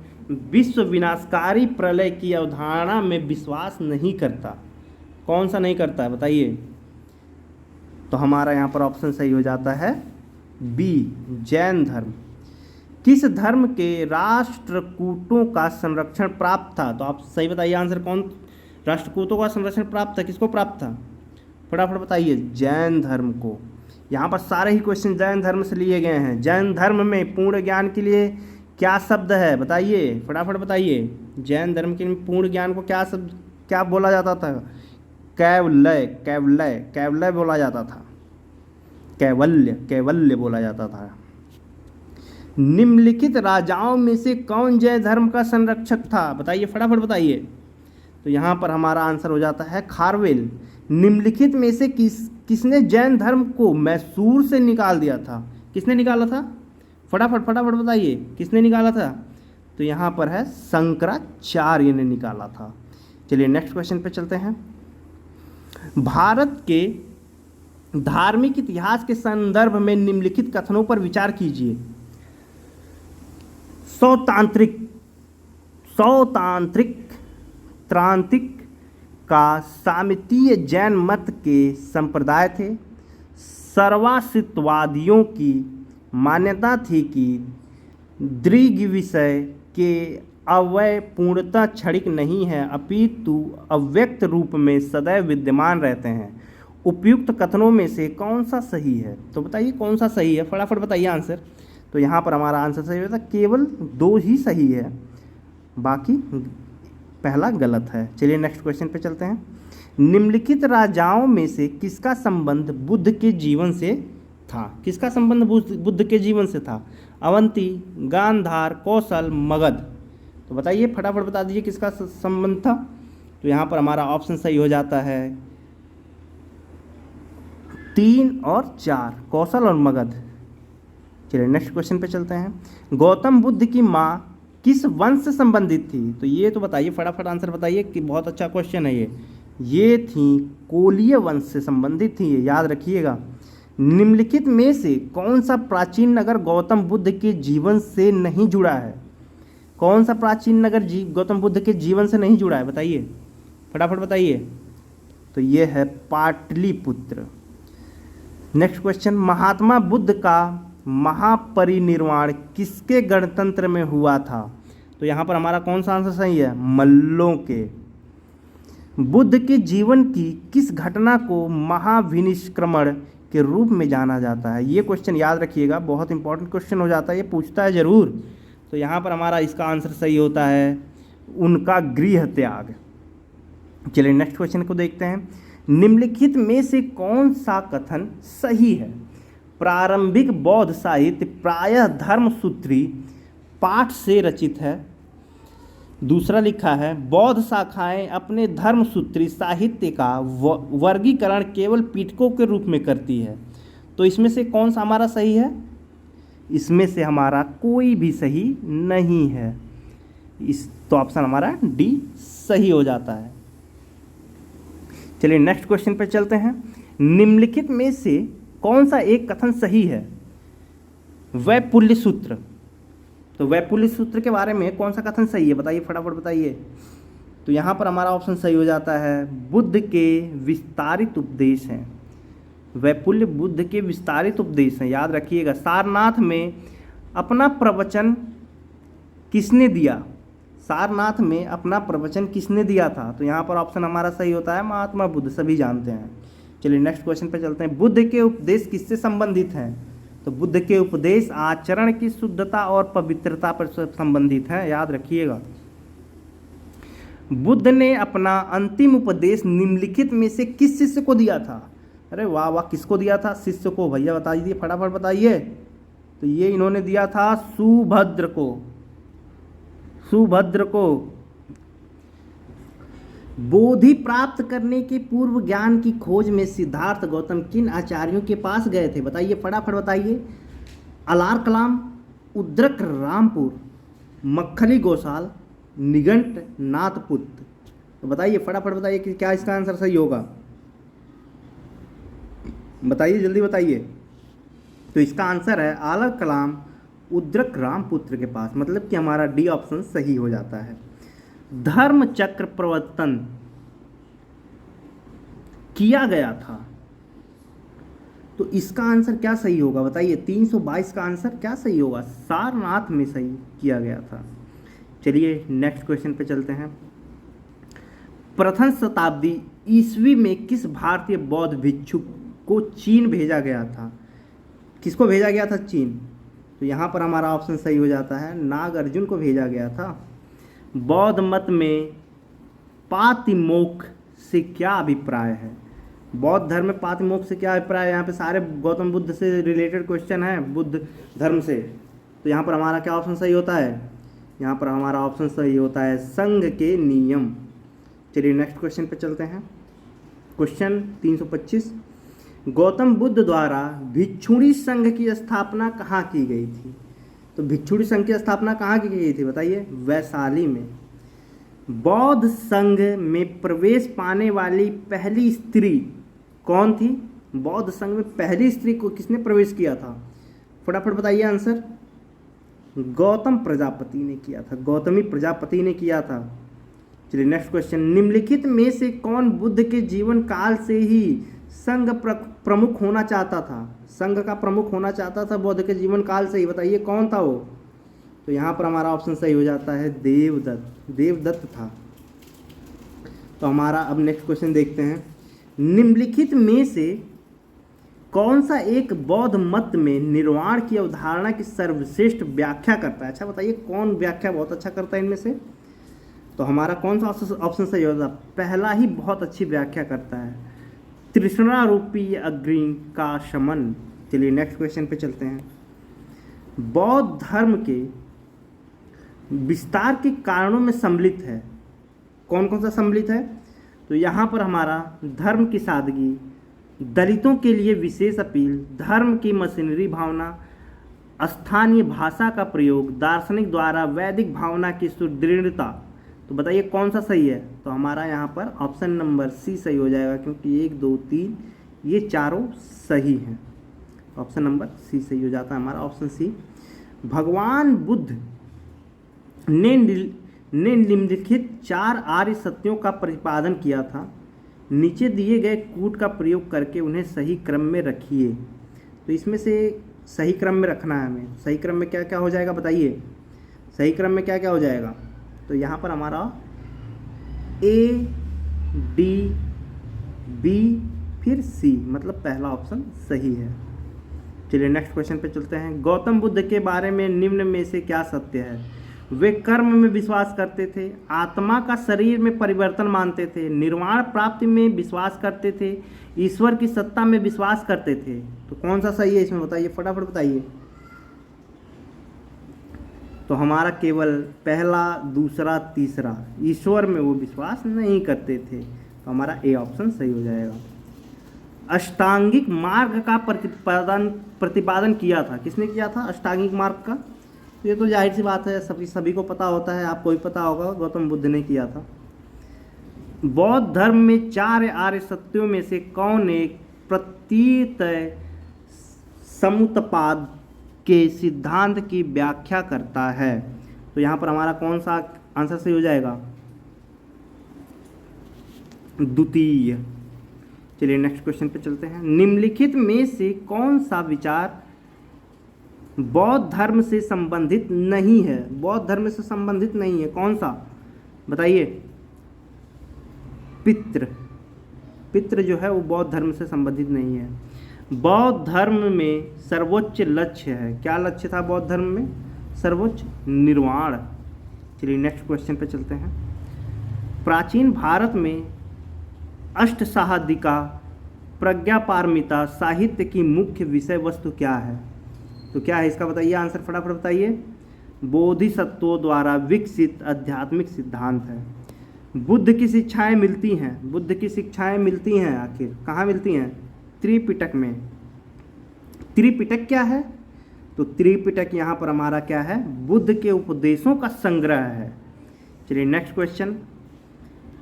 विश्व विनाशकारी प्रलय की अवधारणा में विश्वास नहीं करता? कौन सा नहीं करता है बताइए। तो हमारा यहाँ पर ऑप्शन सही हो जाता है बी, जैन धर्म। किस धर्म के राष्ट्रकूटों का संरक्षण प्राप्त था? तो आप सही बताइए आंसर। कौन राष्ट्रकूटों का संरक्षण प्राप्त था? किसको प्राप्त था? फटाफट बताइए। जैन धर्म को। यहाँ पर सारे ही क्वेश्चन जैन धर्म से लिए गए हैं। जैन धर्म में पूर्ण ज्ञान के लिए क्या शब्द है बताइए, फटाफट बताइए। जैन धर्म के पूर्ण ज्ञान को क्या शब्द, क्या बोला जाता था? कैवल्य, कैवल्य, कैवल्य बोला जाता था। कैवल्य, कैवल्य बोला जाता था। निम्नलिखित राजाओं में से कौन जैन धर्म का संरक्षक था बताइए, फटाफट बताइए। तो यहाँ पर हमारा आंसर हो जाता है खारवेल। निम्नलिखित में से किसने जैन धर्म को मैसूर से निकाल दिया था? किसने निकाला था? फटाफट फटाफट बताइए, किसने निकाला था? तो यहाँ पर है शंकराचार्य ने निकाला था। चलिए नेक्स्ट क्वेश्चन पे चलते हैं। भारत के धार्मिक इतिहास के संदर्भ में निम्नलिखित कथनों पर विचार कीजिए। त्रांतिक का सामितीय जैन मत के संप्रदाय थे। सर्वासितवादियों की मान्यता थी कि दृग् विषय के अवयव पूर्णतः क्षणिक नहीं है, अपितु अव्यक्त रूप में सदैव विद्यमान रहते हैं। उपर्युक्त कथनों में से कौन सा सही है? तो बताइए कौन सा सही है, फटाफट बताइए आंसर। तो तो यहाँ पर हमारा आंसर सही होता है, केवल 2 ही सही है, बाकी पहला गलत है। चलिए नेक्स्ट क्वेश्चन पे चलते हैं। निम्नलिखित राजाओं में से किसका संबंध बुद्ध के जीवन से था? किसका संबंध बुद्ध के जीवन से था? अवंती, गांधार, कौशल, मगध। तो बताइए, फटाफट बता दीजिए किसका संबंध था। तो यहाँ पर हमारा ऑप्शन सही हो जाता है 3 और 4, कौशल और मगध। चलिए नेक्स्ट क्वेश्चन पे चलते हैं। गौतम बुद्ध की माँ किस वंश से संबंधित थी? तो ये तो बताइए, फटाफट आंसर बताइए कि बहुत अच्छा क्वेश्चन है ये थी कोलीय वंश से संबंधित थी, ये याद रखिएगा। निम्नलिखित में से कौन सा प्राचीन नगर गौतम बुद्ध के जीवन से नहीं जुड़ा है? कौन सा प्राचीन नगर गौतम बुद्ध के जीवन से नहीं जुड़ा है? बताइए, फटाफट बताइए। तो ये है पाटलिपुत्र। नेक्स्ट क्वेश्चन, महात्मा बुद्ध का महापरिनिर्वाण किसके गणतंत्र में हुआ था? तो यहाँ पर हमारा कौन सा आंसर सही है? मल्लों के। बुद्ध के जीवन की किस घटना को महाविनिष्क्रमण के रूप में जाना जाता है? ये क्वेश्चन याद रखिएगा, बहुत इंपॉर्टेंट क्वेश्चन हो जाता है, ये पूछता है जरूर। तो यहाँ पर हमारा इसका आंसर सही होता है उनका गृह त्याग। चलिए नेक्स्ट क्वेश्चन को देखते हैं। निम्नलिखित में से कौन सा कथन सही है? प्रारंभिक बौद्ध साहित्य प्रायः धर्मसूत्री पाठ से रचित है। दूसरा लिखा है, बौद्ध शाखाएं अपने धर्मसूत्री साहित्य का वर्गीकरण केवल पिटकों के रूप में करती है। तो इसमें से कौन सा हमारा सही है? इसमें से हमारा कोई भी सही नहीं है। तो ऑप्शन हमारा डी सही हो जाता है। चलिए नेक्स्ट क्वेश्चन पे चलते हैं। निम्नलिखित में से कौन सा एक कथन सही है? वैपुल्य सूत्र। तो वैपुल्य सूत्र के बारे में कौन सा कथन सही है? बताइए, फटाफट बताइए। तो यहाँ पर हमारा ऑप्शन सही हो जाता है बुद्ध के विस्तारित उपदेश हैं। वैपुल्य बुद्ध के विस्तारित उपदेश हैं, याद रखिएगा। सारनाथ में अपना प्रवचन किसने दिया? सारनाथ में अपना प्रवचन किसने दिया था? तो यहाँ पर ऑप्शन हमारा सही होता है महात्मा बुद्ध, सभी जानते हैं। चलिए नेक्स्ट क्वेश्चन पे चलते हैं। बुद्ध के उपदेश किससे संबंधित हैं? तो बुद्ध के उपदेश आचरण की शुद्धता और पवित्रता पर संबंधित हैं, याद रखिएगा। बुद्ध ने अपना अंतिम उपदेश निम्नलिखित में से किस शिष्य को दिया था? अरे वाह वाह, किसको दिया था? शिष्य को। भैया बता दीजिए, फटाफट बताइए। तो ये इन्होंने दिया था सुभद्र को। सुभद्र को। बोधि प्राप्त करने के पूर्व ज्ञान की खोज में सिद्धार्थ गौतम किन आचार्यों के पास गए थे? बताइए, फटाफट बताइए। अलार कलाम, उद्रक रामपुर, मक्खली गोसाल, निगंट नाथपुत्र। तो बताइए, फटाफट बताइए कि क्या इसका आंसर सही होगा। बताइए, जल्दी बताइए। तो इसका आंसर है आलर कलाम उद्रक रामपुत्र के पास, मतलब कि हमारा डी ऑप्शन सही हो जाता है। धर्म चक्र प्रवर्तन किया गया था, तो इसका आंसर क्या सही होगा? बताइए, 322 का आंसर क्या सही होगा? सारनाथ में सही किया गया था। चलिए नेक्स्ट क्वेश्चन पे चलते हैं। प्रथम शताब्दी ईस्वी में किस भारतीय बौद्ध भिक्षु को चीन भेजा गया था? किसको भेजा गया था? चीन। तो यहाँ पर हमारा ऑप्शन सही हो जाता है नागार्जुन को भेजा गया था। बौद्ध मत में पातिमोक्ष से क्या अभिप्राय है? बौद्ध धर्म में पातिमोक्ष से क्या अभिप्राय है? यहाँ पे सारे गौतम बुद्ध से रिलेटेड क्वेश्चन है, बुद्ध धर्म से। तो यहाँ पर हमारा क्या ऑप्शन सही होता है? यहाँ पर हमारा ऑप्शन सही होता है संघ के नियम। चलिए नेक्स्ट क्वेश्चन पे चलते हैं। क्वेश्चन 325, गौतम बुद्ध द्वारा भिक्षुणी संघ की स्थापना कहाँ की गई थी? तो भिक्षुणी संघ की स्थापना कहाँ की गई थी? बताइए। वैशाली में। बौद्ध संघ में प्रवेश पाने वाली पहली स्त्री कौन थी? बौद्ध संघ में पहली स्त्री को किसने प्रवेश किया था? फटाफट बताइए आंसर। गौतम प्रजापति ने किया था, गौतमी प्रजापति ने किया था। चलिए नेक्स्ट क्वेश्चन। निम्नलिखित में से कौन बुद्ध के जीवन काल से ही संघ प्रमुख होना चाहता था? संघ का प्रमुख होना चाहता था बुद्ध के जीवन काल से ही, बताइए कौन था वो? तो यहाँ पर हमारा ऑप्शन सही हो जाता है देवदत्त। देवदत्त था। तो हमारा अब नेक्स्ट क्वेश्चन देखते हैं। निम्नलिखित में से कौन सा एक बौद्ध मत में निर्वाण की अवधारणा की सर्वश्रेष्ठ व्याख्या करता है? अच्छा बताइए कौन व्याख्या बहुत अच्छा करता है इनमें से? तो हमारा कौन सा ऑप्शन सही होगा? पहला ही बहुत अच्छी व्याख्या करता है, तृष्णा रूपी अग्नि का शमन। चलिए नेक्स्ट क्वेश्चन पे चलते हैं। बौद्ध धर्म के विस्तार के कारणों में सम्मिलित है, कौन कौन सा सम्मिलित है? तो यहाँ पर हमारा धर्म की सादगी, दलितों के लिए विशेष अपील, धर्म की मशीनरी भावना, स्थानीय भाषा का प्रयोग, दार्शनिक द्वारा वैदिक भावना की सुदृढ़ता। तो बताइए कौन सा सही है? तो हमारा यहाँ पर ऑप्शन नंबर सी सही हो जाएगा, क्योंकि 1 2 3 ये चारों सही हैं। ऑप्शन नंबर सी सही हो जाता है हमारा, ऑप्शन सी। भगवान बुद्ध ने निम्नलिखित 4 आर्य सत्यों का प्रतिपादन किया था, नीचे दिए गए कूट का प्रयोग करके उन्हें सही क्रम में रखिए। तो इसमें से सही क्रम में रखना है हमें। सही क्रम में क्या क्या हो जाएगा बताइए? सही क्रम में क्या क्या हो जाएगा? तो यहाँ पर हमारा ए डी बी फिर सी, मतलब पहला ऑप्शन सही है। चलिए नेक्स्ट क्वेश्चन पे चलते हैं। गौतम बुद्ध के बारे में निम्न में से क्या सत्य है? वे कर्म में विश्वास करते थे, आत्मा का शरीर में परिवर्तन मानते थे, निर्वाण प्राप्ति में विश्वास करते थे, ईश्वर की सत्ता में विश्वास करते थे। तो कौन सा सही है इसमें बताइए, फटाफट बताइए। तो हमारा केवल पहला, दूसरा, तीसरा, ईश्वर में वो विश्वास नहीं करते थे। तो हमारा ए ऑप्शन सही हो जाएगा। अष्टांगिक मार्ग का प्रतिपादन किया था, किसने किया था अष्टांगिक मार्ग का? ये तो जाहिर सी बात है, सभी को पता होता है, आपको भी पता होगा, गौतम बुद्ध ने किया था। बौद्ध धर्म में 4 आर्य सत्यों में से कौन एक प्रतीत समुत्पाद के सिद्धांत की व्याख्या करता है? तो यहाँ पर हमारा कौन सा आंसर सही हो जाएगा? द्वितीय। चलिए नेक्स्ट क्वेश्चन पे चलते हैं। निम्नलिखित में से कौन सा विचार बौद्ध धर्म से संबंधित नहीं है? बौद्ध धर्म से संबंधित नहीं है, कौन सा बताइए? पितृ जो है वो बौद्ध धर्म से संबंधित नहीं है। बौद्ध धर्म में सर्वोच्च लक्ष्य है, क्या लक्ष्य था बौद्ध धर्म में? सर्वोच्च निर्वाण। चलिए नेक्स्ट क्वेश्चन पे चलते हैं। प्राचीन भारत में अष्टसाहसिका प्रज्ञापारमिता साहित्य की मुख्य विषय वस्तु क्या है? तो क्या है इसका बताइए आंसर, फटाफट बताइए। बोधिसत्वों द्वारा विकसित आध्यात्मिक सिद्धांत है। बुद्ध की शिक्षाएं मिलती हैं, बुद्ध की शिक्षाएं मिलती हैं आखिर कहाँ मिलती हैं? त्रिपिटक में। त्रिपिटक क्या है? तो त्रिपिटक यहाँ पर हमारा क्या है? बुद्ध के उपदेशों का संग्रह है। चलिए नेक्स्ट क्वेश्चन।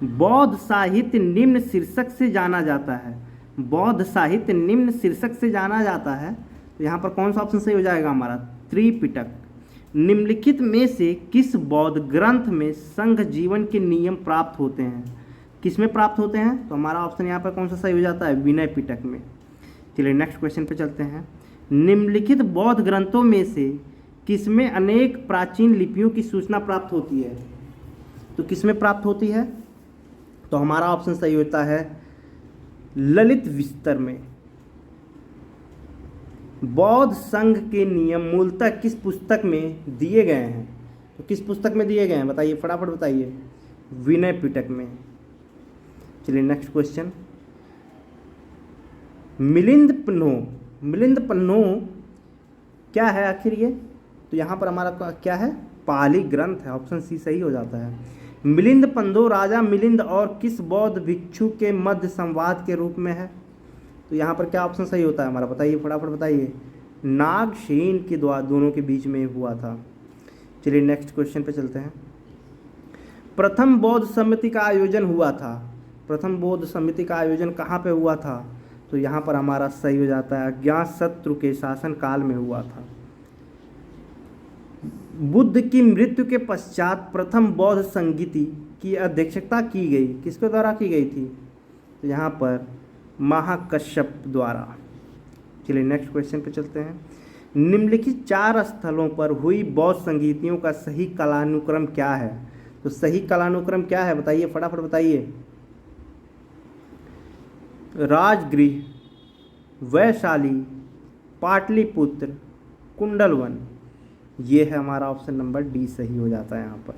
बौद्ध साहित्य निम्न शीर्षक से जाना जाता है, बौद्ध साहित्य निम्न शीर्षक से जाना जाता है। तो यहाँ पर कौन सा ऑप्शन सही हो जाएगा हमारा? त्रिपिटक। निम्नलिखित में से किस बौद्ध ग्रंथ में संघ जीवन के नियम प्राप्त होते हैं? किस में प्राप्त होते हैं? तो हमारा ऑप्शन यहाँ पर कौन सा सही हो जाता है? विनय पिटक में। चलिए नेक्स्ट क्वेश्चन पे चलते हैं। निम्नलिखित बौद्ध ग्रंथों में से किसमें अनेक प्राचीन लिपियों की सूचना प्राप्त होती है? तो किसमें प्राप्त होती है? तो हमारा ऑप्शन सही होता है ललित विस्तर में। बौद्ध संघ के नियम मूलतः किस पुस्तक में दिए गए हैं? तो किस पुस्तक में दिए गए हैं बताइए, फटाफट बताइए। विनय पिटक में। चलिए नेक्स्ट क्वेश्चन। मिलिंद पन्नो क्या है आखिर ये? तो यहाँ पर हमारा क्या है? पाली ग्रंथ है, ऑप्शन सी सही हो जाता है। मिलिंद पन्नो राजा मिलिंद और किस बौद्ध भिक्षु के मध्य संवाद के रूप में है? तो यहाँ पर क्या ऑप्शन सही होता है हमारा, बताइए फटाफट बताइए। नागसेन के दोनों के बीच में हुआ था। चलिए नेक्स्ट क्वेश्चन पे चलते हैं। प्रथम बौद्ध समिति का आयोजन हुआ था, प्रथम बौद्ध समिति का आयोजन कहाँ पे हुआ था? तो यहाँ पर हमारा सही हो जाता है अज्ञातशत्रु के शासन काल में हुआ था। बुद्ध की मृत्यु के पश्चात प्रथम बौद्ध संगीति की अध्यक्षता की गई, किसके द्वारा की गई थी? तो यहाँ पर महाकश्यप द्वारा। चलिए नेक्स्ट क्वेश्चन पे चलते हैं। निम्नलिखित 4 स्थलों पर हुई बौद्ध संगीतियों का सही कालानुक्रम क्या है? तो सही कालानुक्रम क्या है बताइए, फटाफट बताइए। राजगृह, वैशाली, पाटलिपुत्र, कुंडलवन। ये है हमारा ऑप्शन नंबर डी सही हो जाता है यहाँ पर।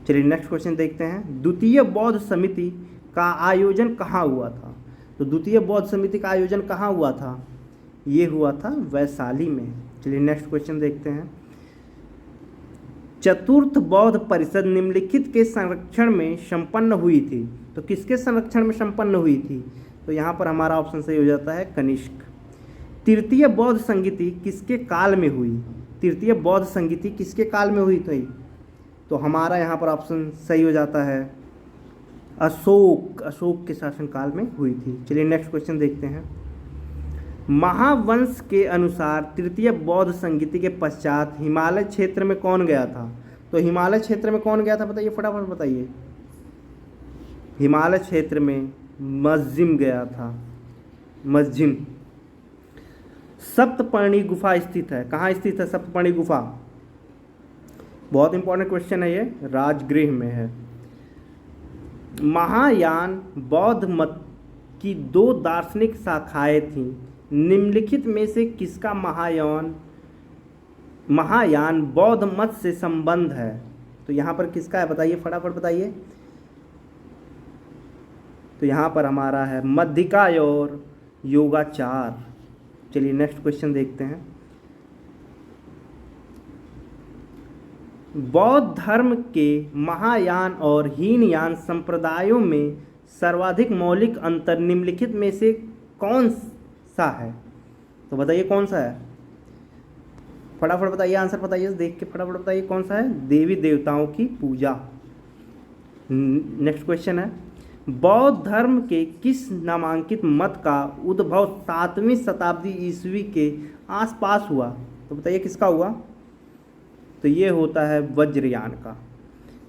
चलिए नेक्स्ट क्वेश्चन देखते हैं। द्वितीय बौद्ध समिति का आयोजन कहाँ हुआ था? तो द्वितीय बौद्ध समिति का आयोजन कहाँ हुआ था? ये हुआ था वैशाली में। चलिए नेक्स्ट क्वेश्चन देखते हैं। चतुर्थ बौद्ध परिषद निम्नलिखित के संरक्षण में संपन्न हुई थी। तो किसके संरक्षण में संपन्न हुई थी? तो यहाँ पर हमारा ऑप्शन सही हो जाता है कनिष्क। तृतीय बौद्ध संगीति किसके काल में हुई? तृतीय बौद्ध संगीति किसके काल में हुई थी? तो हमारा यहाँ पर ऑप्शन सही हो जाता है अशोक के शासनकाल में हुई थी। चलिए नेक्स्ट क्वेश्चन देखते हैं। महावंश के अनुसार तृतीय बौद्ध संगीति के पश्चात हिमालय क्षेत्र में कौन गया था? तो हिमालय क्षेत्र में कौन गया था बताइए, फटाफट बताइए। हिमालय क्षेत्र में मज्जिम गया था। मज्जिम सप्तपर्णी गुफा स्थित है। कहाँ स्थित है सप्तपर्णी गुफा? बहुत इंपॉर्टेंट क्वेश्चन है ये, राजगृह में है। महायान बौद्ध मत की दो दार्शनिक शाखाएं थीं। निम्नलिखित में से किसका महायान बौद्ध मत से संबंध है? तो यहाँ पर किसका है बताइए, फटाफट बताइए। तो यहाँ पर हमारा है मध्यिका और योगाचार। चलिए नेक्स्ट क्वेश्चन देखते हैं। बौद्ध धर्म के महायान और हीनयान संप्रदायों में सर्वाधिक मौलिक अंतर निम्नलिखित में से कौन सा है? तो बताइए कौन सा है, फटाफट बताइए, आंसर बताइए, देख के फटाफट बताइए कौन सा है। देवी देवताओं की पूजा। नेक्स्ट क्वेश्चन है। बौद्ध धर्म के किस नामांकित मत का उद्भव 7वीं शताब्दी ईस्वी के आसपास हुआ? तो बताइए किसका हुआ? तो ये होता है वज्रयान का।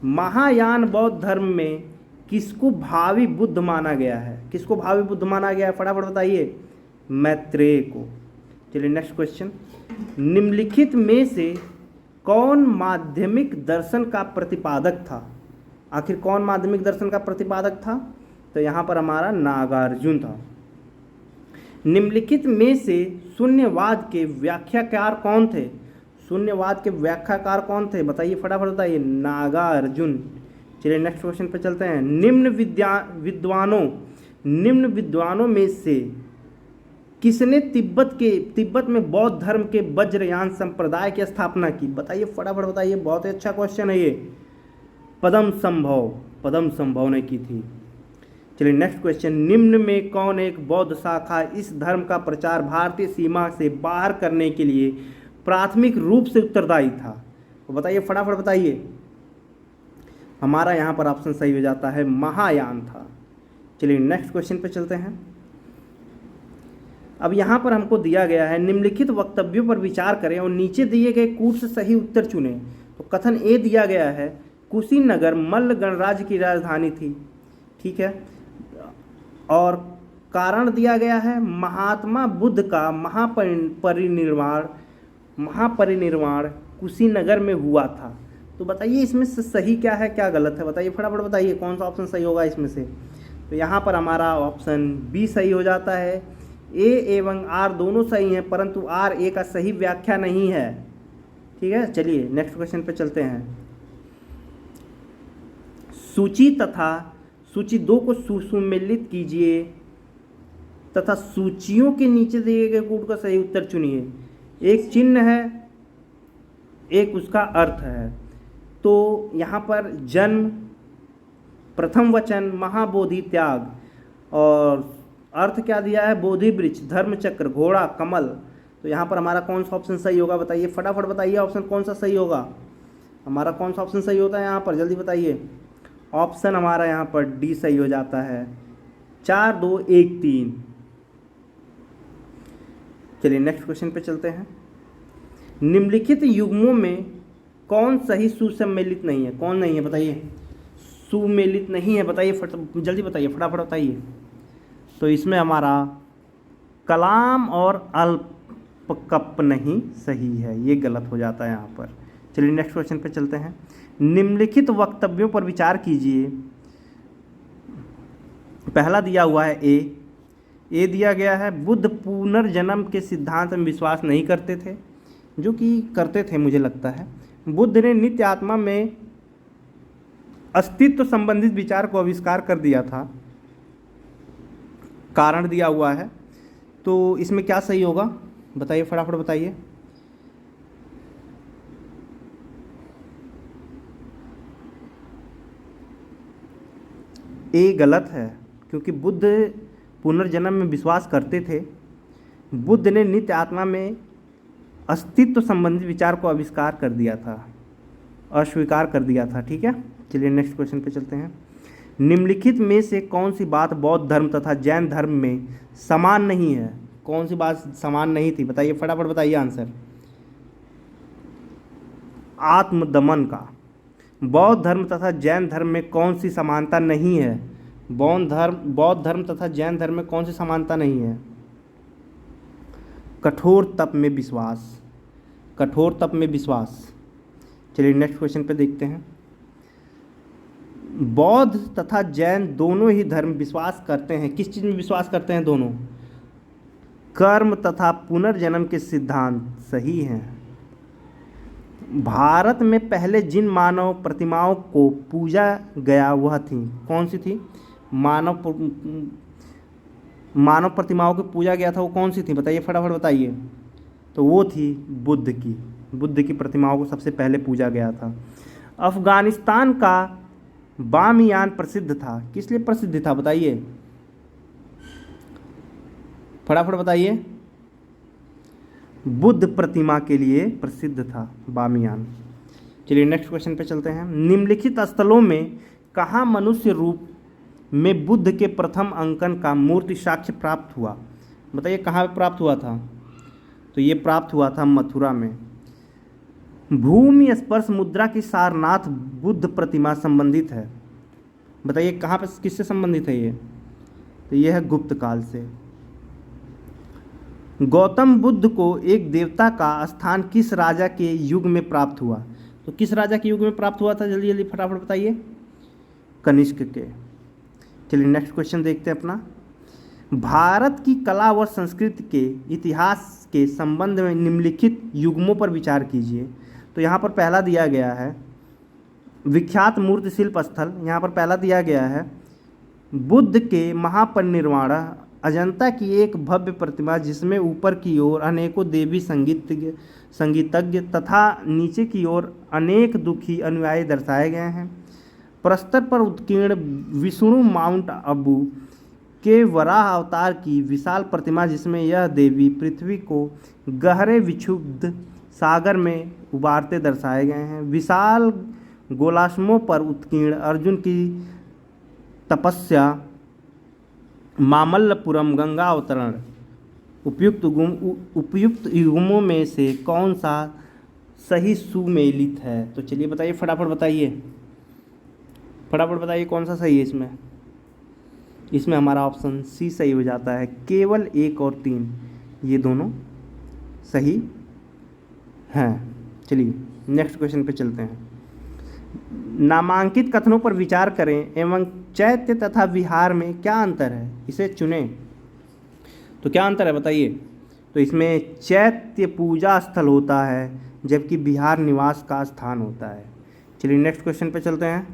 महायान बौद्ध धर्म में किसको भावी बुद्ध माना गया है? किसको भावी बुद्ध माना गया है, फटाफट बताइए। मैत्रेय को। चलिए नेक्स्ट क्वेश्चन। निम्नलिखित में से कौन माध्यमिक दर्शन का प्रतिपादक था? आखिर कौन माध्यमिक दर्शन का प्रतिपादक था? तो यहाँ पर हमारा नागार्जुन था। निम्नलिखित में से शून्यवाद के व्याख्याकार कौन थे? शून्यवाद के व्याख्याकार कौन थे बताइए, फटाफट बताइए। नागार्जुन। चलिए नेक्स्ट क्वेश्चन पे चलते हैं। निम्न विद्वानों में से किसने तिब्बत में बौद्ध धर्म के वज्रयान संप्रदाय की स्थापना की? बताइए फटाफट बताइए, बहुत ही अच्छा क्वेश्चन है ये। पद्म संभव ने की थी। चलिए नेक्स्ट क्वेश्चन। निम्न में कौन एक बौद्ध शाखा इस धर्म का प्रचार भारतीय सीमा से बाहर करने के लिए प्राथमिक रूप से उत्तरदायी था? तो बताइए फटाफट बताइए। हमारा यहाँ पर ऑप्शन सही हो जाता है महायान था। चलिए नेक्स्ट क्वेश्चन पे चलते हैं। अब यहाँ पर हमको दिया गया है निम्नलिखित वक्तव्यों पर विचार करें और नीचे दिए गए कूट से सही उत्तर चुनें। तो कथन ए दिया गया है कुशीनगर मल्ल गणराज्य की राजधानी थी, ठीक है। और कारण दिया गया है महात्मा बुद्ध का महापरिनिर्वाण कुशीनगर में हुआ था। तो बताइए इसमें से सही क्या है क्या गलत है, बताइए फटाफट बताइए कौन सा ऑप्शन सही होगा इसमें से। तो यहाँ पर हमारा ऑप्शन बी सही हो जाता है। ए एवं आर दोनों सही हैं, परंतु आर ए का सही व्याख्या नहीं है, ठीक है। चलिए नेक्स्ट क्वेश्चन पे चलते हैं। सूची तथा सूची 2 को सुमेलित कीजिए तथा सूचियों के नीचे दिए गए कूट का सही उत्तर चुनिए। एक चिन्ह है, एक उसका अर्थ है। तो यहाँ पर जन्म, प्रथम वचन, महाबोधि, त्याग, और अर्थ क्या दिया है, बोधि वृक्ष, धर्म चक्र, घोड़ा, कमल। तो यहाँ पर हमारा कौन सा ऑप्शन सही होगा बताइए फटाफट बताइए, ऑप्शन कौन सा सही होगा, हमारा कौन सा ऑप्शन सही होता है यहाँ पर, जल्दी बताइए। ऑप्शन हमारा यहाँ पर डी सही हो जाता है, 4 2 1 3। चलिए नेक्स्ट क्वेश्चन पे चलते हैं। निम्नलिखित युग्मों में कौन सही सुसम्मेलित नहीं है? कौन नहीं है बताइए, सुमेलित नहीं है, बताइए जल्दी बताइए फटाफट बताइए। तो इसमें हमारा कलाम और अल्पकप नहीं सही है, ये गलत हो जाता है यहाँ पर। चलिए नेक्स्ट क्वेश्चन पे चलते हैं। निम्नलिखित वक्तव्यों पर विचार कीजिए। पहला दिया हुआ है ए, ए दिया गया है, बुद्ध पुनर्जन्म के सिद्धांत में विश्वास नहीं करते थे, जो कि करते थे मुझे लगता है। बुद्ध ने नित्य आत्मा में अस्तित्व संबंधित विचार को आविष्कार कर दिया था, कारण दिया हुआ है। तो इसमें क्या सही होगा बताइए, फटाफट बताइए। ए गलत है, क्योंकि बुद्ध पुनर्जन्म में विश्वास करते थे। बुद्ध ने नित्य आत्मा में अस्तित्व संबंधित विचार को आविष्कार कर दिया था, अस्वीकार कर दिया था। ठीक है, चलिए नेक्स्ट क्वेश्चन पे चलते हैं। निम्नलिखित में से कौन सी बात बौद्ध धर्म तथा जैन धर्म में समान नहीं है? कौन सी बात समान नहीं थी बताइए, फटाफट बताइए आंसर। आत्मदमन का। बौद्ध धर्म तथा जैन धर्म में कौन सी समानता नहीं है? बौद्ध धर्म तथा जैन धर्म में कौन सी समानता नहीं है? कठोर तप में विश्वास, कठोर तप में विश्वास। चलिए नेक्स्ट क्वेश्चन पे देखते हैं। बौद्ध तथा जैन दोनों ही धर्म विश्वास करते हैं, किस चीज़ में विश्वास करते हैं दोनों? कर्म तथा पुनर्जन्म के सिद्धांत सही हैं। भारत में पहले जिन मानव प्रतिमाओं को पूजा गया वह थी, कौन सी थी? मानव प्रतिमाओं को पूजा गया था वो कौन सी थी बताइए, फटाफट बताइए। तो वो थी बुद्ध की प्रतिमाओं को सबसे पहले पूजा गया था। अफगानिस्तान का बामियान प्रसिद्ध था, किस लिए प्रसिद्ध था बताइए, फटाफट बताइए। बुद्ध प्रतिमा के लिए प्रसिद्ध था बामियान। चलिए नेक्स्ट क्वेश्चन पे चलते हैं। निम्नलिखित स्थलों में कहाँ मनुष्य रूप में बुद्ध के प्रथम अंकन का मूर्ति साक्ष्य प्राप्त हुआ? बताइए कहाँ पे प्राप्त हुआ था? तो ये प्राप्त हुआ था मथुरा में। भूमि स्पर्श मुद्रा की सारनाथ बुद्ध प्रतिमा संबंधित है, बताइए कहाँ पे किससे संबंधित है ये? तो यह है गुप्त काल से। गौतम बुद्ध को एक देवता का स्थान किस राजा के युग में प्राप्त हुआ? तो किस राजा के युग में प्राप्त हुआ था? जल्दी जल्दी फटाफट बताइए। कनिष्क के। चलिए नेक्स्ट क्वेश्चन देखते हैं अपना। भारत की कला व संस्कृति के इतिहास के संबंध में निम्नलिखित युग्मों पर विचार कीजिए। तो यहाँ पर पहला दिया गया है विख्यात मूर्ति शिल्प स्थल, यहाँ पर पहला दिया गया है बुद्ध के महापरिनिर्वाण अजंता की एक भव्य प्रतिमा, जिसमें ऊपर की ओर अनेकों देवी संगीतज्ञ तथा नीचे की ओर अनेक दुखी अनुयायी दर्शाए गए हैं। प्रस्तर पर उत्कीर्ण विष्णु माउंट आबू के वराह अवतार की विशाल प्रतिमा, जिसमें यह देवी पृथ्वी को गहरे विक्षुब्ध सागर में उबारते दर्शाए गए हैं। विशाल गोलाश्मों पर उत्कीर्ण अर्जुन की तपस्या, मामल्लपुरम गंगा अवतरण। उपयुक्त युग्मों में से कौन सा सही सुमेलित है? तो चलिए बताइए, फटाफट बताइए, फटाफट बताइए कौन सा सही है इसमें? इसमें हमारा ऑप्शन सी सही हो जाता है। केवल 1 और 3 ये दोनों सही हैं। चलिए नेक्स्ट क्वेश्चन पे चलते हैं। नामांकित कथनों पर विचार करें एवं चैत्य तथा विहार में क्या अंतर है, इसे चुनें। तो क्या अंतर है बताइए? तो इसमें चैत्य पूजा स्थल होता है, जबकि विहार निवास का स्थान होता है। चलिए नेक्स्ट क्वेश्चन पे चलते हैं।